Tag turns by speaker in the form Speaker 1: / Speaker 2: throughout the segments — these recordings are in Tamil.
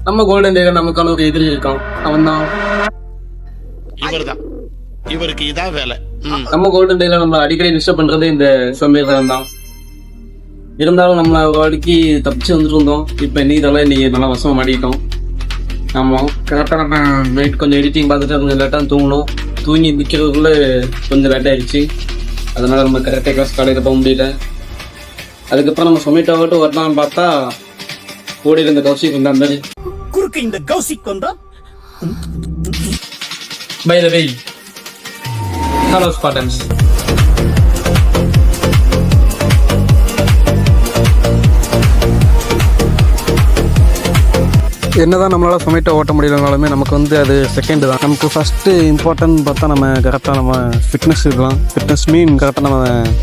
Speaker 1: நம்ம கோல்டன் டேல நமக்கான ஒரு எதிரி இருக்கான், அவன் தான்
Speaker 2: இவர்தான். இவருக்கு இதான் வேலை.
Speaker 1: நம்ம கோல்டன் டேல நம்ம அடிக்கடி டிஸ்டர்ப் பண்றது இந்த சோம்பேறித்தனம் தான். இருந்தாலும் நம்ம ஒரு வாடிக்கு தப்பிச்சு வந்துட்டு இருந்தோம். இப்போ இன்னைக்கு நல்லா வசமா மாட்டிக்கிட்டோம். ஆமாம், கரெக்டாக நம்ம நைட் கொஞ்சம் எடிட்டிங் பார்த்துட்டு கொஞ்சம் லேட்டாக தூங்கணும். தூங்கி நிற்கிறதுக்குள்ள கொஞ்சம் லேட் ஆயிடுச்சு. அதனால நம்ம கரெக்டாக கிளாஸ் காலையில் போக முடியல. அதுக்கப்புறம் நம்ம சொமேட்டோவிட்டு வரலாம்னு பார்த்தா ஓடி இருந்த கௌசிக் வந்தா மாதிரி
Speaker 3: குறுக்கு இந்த கௌசிக் வந்தா.
Speaker 1: By the way, hello Spartans.
Speaker 4: என்னதான் நம்மளால் சொமேட்டோ ஓட்ட முடியலனாலுமே நமக்கு அது செகண்ட் தான். நமக்கு ஃபஸ்ட்டு இம்பார்ட்டன்ட் பார்த்தா நம்ம கரெக்டாக நம்ம ஃபிட்னஸ் இருக்கலாம். ஃபிட்னஸ் மீன் கரெக்டாக நம்ம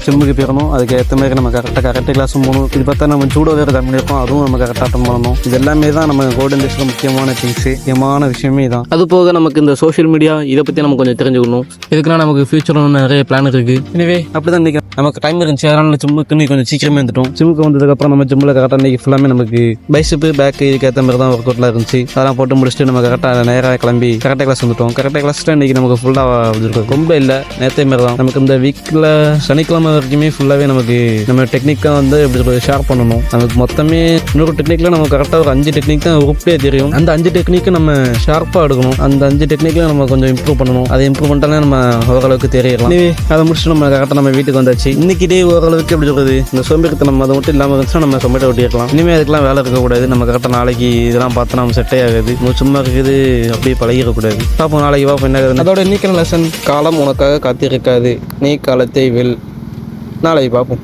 Speaker 4: ஜிம்முக்கு போயிடணும். அதுக்கு ஏற்ற மாதிரி நம்ம கரெக்டாக கிளாஸும் போகணும். இது பார்த்தா நம்ம ஜூடோ வேறு தான் பண்ணியிருக்கோம், அதுவும் நம்ம கரெக்டாக அட்டன் பண்ணணும். இது எல்லாமே தான் நம்ம கோல்டன் டேஸில் முக்கியமான திங்ஸு, முக்கியமான விஷயமே தான். அது போக நமக்கு இந்த சோஷியல் மீடியா இதை பற்றி நம்ம கொஞ்சம் தெரிஞ்சுக்கணும். இதுக்குன்னா நமக்கு ஃபியூச்சரில் நிறைய பிளான் இருக்குது. எனவே அப்படி தான் இன்றைக்கி நமக்கு டைம் இருந்துச்சு. அதனால ஜிம்முக்கு கொஞ்சம் சீக்கிரமே வந்துட்டோம். ஜிம்முக்கு வந்ததுக்கப்புறம் நம்ம ஜிம்மில் கரெக்டாக இன்றைக்கி ஃபுல்லாமே நமக்கு பைசப்பு பேக்கு இதுக்கு ஏற்ற மாதிரி தான் ஒர்க் அவுட்லாம் இருந்துச்சு. அதெல்லாம் போட்டு முடிச்சுட்டு நம்ம கரெக்டாக நேராக கிளம்பி கரெக்டாக கிளாஸ் வந்துட்டோம். கரெக்டாக கிளாஸில் இன்றைக்கி நமக்கு ஃபுல்லாக ரொம்ப இல்லை, நேற்றே மாதிரி தான். நமக்கு இந்த வீக்கில் சனிக்கிழமை வரைக்குமே ஃபுல்லாகவே நமக்கு நம்ம டெக்னிக்காக எப்படி ஷேர் பண்ணணும். நமக்கு மொத்தமே 100 டெக்னிக்கில் நமக்கு கரெக்டாக ஒரு 5 டெக்னிக் தான் உருப்படியே தெரியும். அந்த 5 டெக்னிக்கு நம்ம ஷார்ப்பாக எடுக்கணும். அந்த 5 டெக்னிக்கில் நம்ம கொஞ்சம் இம்ப்ரூவ் பண்ணணும். அதை இம்ப்ரூவ் பண்ணிட்டாலே நம்ம ஓரளவுக்கு தெரியலாம். அதை முடிச்சுட்டு நம்ம கரெக்டாக நம்ம வீட்டுக்கு வந்தாச்சு. இன்னைக்கு டே ஓரளவுக்கு எப்படி சொல்கிறது, இந்த சோம்பேறித்தனம் அது மட்டும் இல்லாமல் இருந்துச்சுன்னா நம்ம சொமேட்டோ ஓட்டிருக்கலாம். இனிமேல் அதுக்கெல்லாம் வேலை இருக்கக்கூடாது. நம்ம கரெக்டாக நாளைக்கு இதெல்லாம் பார்த்து நம்ம செட்டே ஆகுது. சும்மா இருக்குது அப்படியே பழகிடக்கூடாது. பார்ப்போம் நாளைக்கு பார்ப்போம் என்ன ஆகுது. அதோட இன்னைக்கான லெசன், காலம் உனக்காக காத்திருக்காது, நீ காலத்தை வெல். நாளைக்கு பார்ப்போம்.